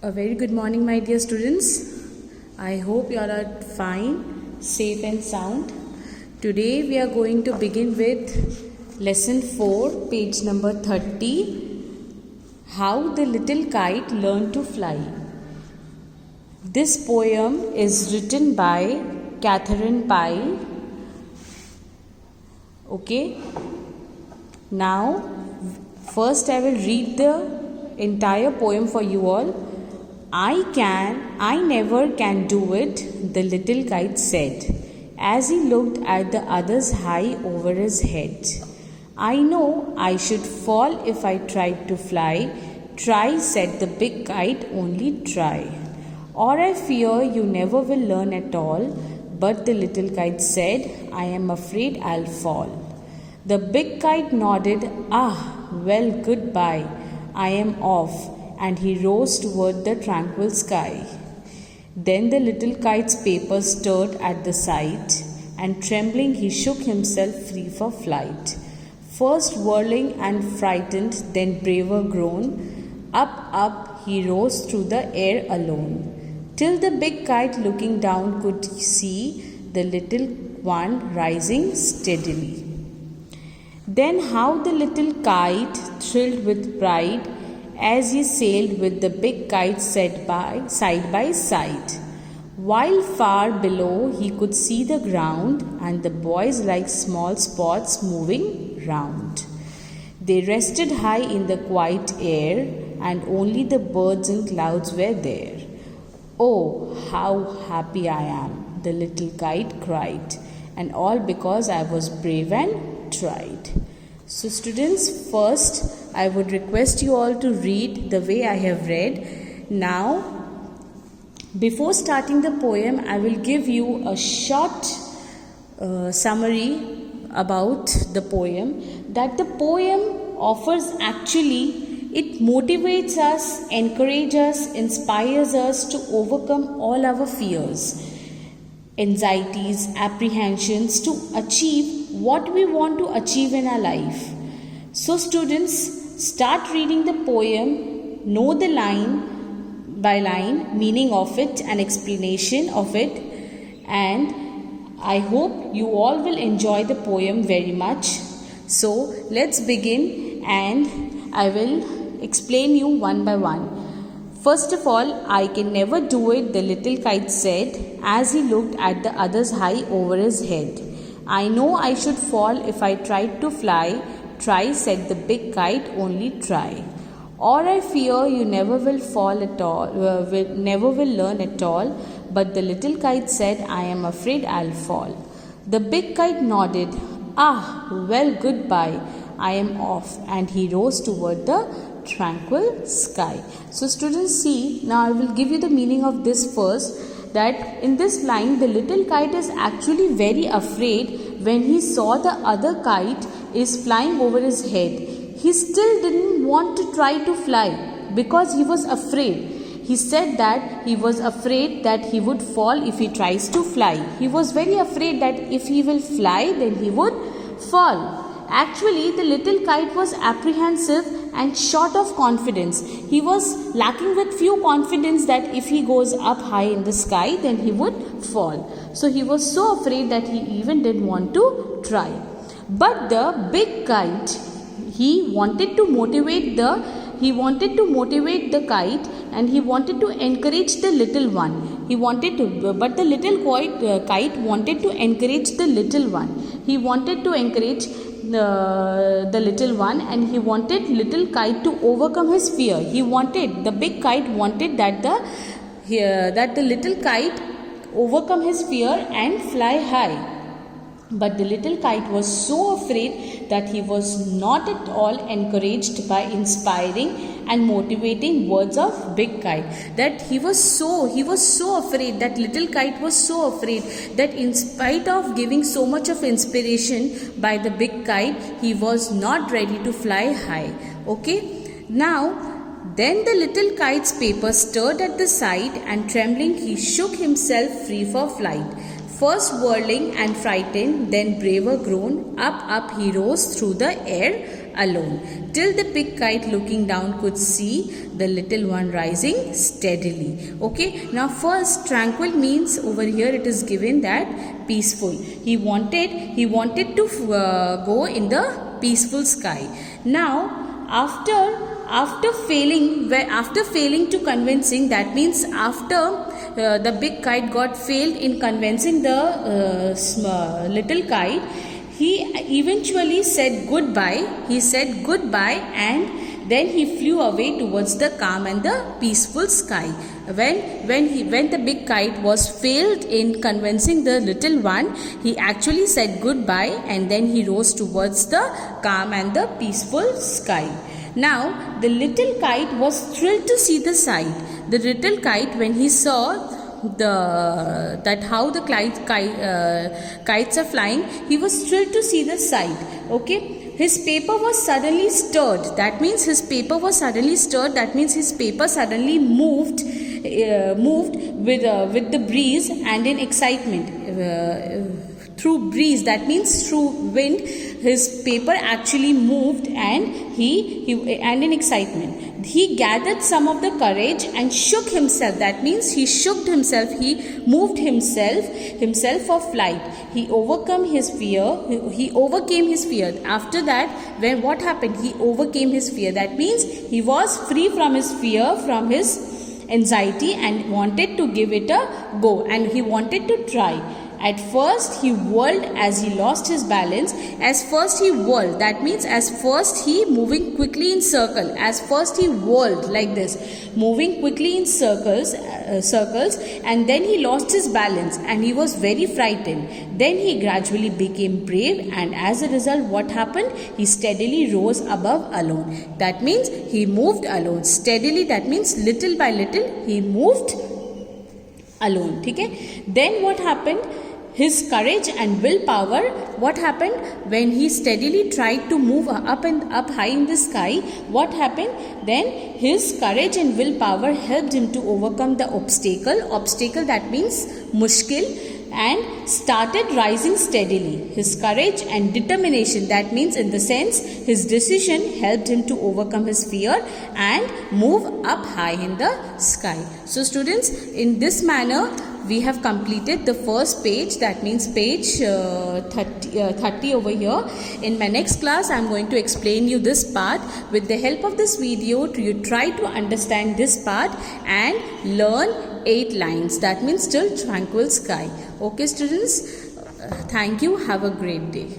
A very good morning, my dear students. I hope you all are fine, safe and sound. Today we are going to begin with lesson 4, page number 30. How the Little Kite Learned to Fly. This poem is written by Catherine Pyle. Okay. Now, first I will read the entire poem for you all. I never can do it, the little kite said, as he looked at the others high over his head. I know I should fall if I tried to fly. Try, said the big kite, only try. Or I fear you never will learn at all, but the little kite said, I am afraid I'll fall. The big kite nodded, well, goodbye, I am off. And he rose toward the tranquil sky. Then the little kite's paper stirred at the sight, and trembling he shook himself free for flight. First whirling and frightened, then braver grown, up he rose through the air alone, till the big kite looking down could see the little one rising steadily. Then how the little kite thrilled with pride as he sailed with the big kite side by side. While far below he could see the ground and the boys like small spots moving round. They rested high in the quiet air, and only the birds and clouds were there. Oh, how happy I am, the little kite cried, and all because I was brave and tried. So students, first I would request you all to read the way I have read. Now, before starting the poem, I will give you a short summary about the poem. That the poem offers it motivates us, encourages us, inspires us to overcome all our fears, anxieties, apprehensions to achieve what we want to achieve in our life. So students, start reading the poem, know the line by line meaning of it and explanation of it, and I hope you all will enjoy the poem very much. So let's begin, and I will explain you one by one. First of all, I can never do it, the little kite said, as he looked at the others high over his head. I know I should fall if I tried to fly. Try, said the big kite, only try. Or I fear you never will fall at all, never will learn at all. But the little kite said, I am afraid I'll fall. The big kite nodded, well, goodbye, I am off. And he rose toward the tranquil sky. So students, see, now I will give you the meaning of this first. That in this line, the little kite is actually very afraid when he saw the other kite is flying over his head. He still didn't want to try to fly because he was afraid. He said that he was afraid that he would fall if he tries to fly. He was very afraid that if he will fly, then he would fall. Actually, the little kite was apprehensive and short of confidence. He was lacking with few confidence that if he goes up high in the sky, then he would fall. So he was so afraid that he even didn't want to try. But the big kite, he wanted to motivate the kite, and he wanted to encourage the little one. But the little kite wanted to encourage the little one. He wanted to encourage the little one, and he wanted little kite to overcome his fear. The big kite wanted that the little kite overcome his fear and fly high. But the little kite was so afraid that he was not at all encouraged by inspiring and motivating words of big kite. That he was so afraid, that little kite was so afraid that in spite of giving so much of inspiration by the big kite, he was not ready to fly high. Okay. Now, then the little kite's paper stirred at the side, and trembling he shook himself free for flight. First whirling and frightened, then braver grown, up he rose through the air alone, till the big kite looking down could see the little one rising steadily. Okay, now first tranquil means over here it is given that peaceful. He wanted to go in the peaceful sky. Now after failing to convincing, that means after the big kite got failed in convincing the little kite, he eventually said goodbye. He said goodbye and then he flew away towards the calm and the peaceful sky. When the big kite was failed in convincing the little one, he actually said goodbye and then he rose towards the calm and the peaceful sky. Now the little kite was thrilled to see the sight. The little kite, when he saw how the kites are flying, he was thrilled to see the sight. Okay, his paper was suddenly stirred. That means his paper suddenly moved with the breeze and in excitement. Through breeze, that means through wind, his paper actually moved and and in excitement he gathered some of the courage and shook himself. That means he shook himself, he moved himself for flight. He overcame his fear. After that, what happened? He overcame his fear. That means he was free from his fear, from his anxiety, and wanted to give it a go, and he wanted to try. At first he whirled as he lost his balance. That means as first he moving quickly in circle. As first he whirled like this, moving quickly in circles, and then he lost his balance and he was very frightened. Then he gradually became brave, and as a result, what happened? He steadily rose above alone. That means he moved alone steadily. That means little by little he moved alone. Okay? Then what happened? His courage and willpower, what happened? When he steadily tried to move up high in the sky, what happened? Then his courage and willpower helped him to overcome the obstacle, that means mushkil, and started rising steadily. His courage and determination, that means in the sense his decision, helped him to overcome his fear and move up high in the sky. So students, in this manner we have completed the first page, that means page 30 over here. In my next class I am going to explain you this part. With the help of this video, you try to understand this part and learn 8 lines, that means till tranquil sky. Okay students, thank you, have a great day.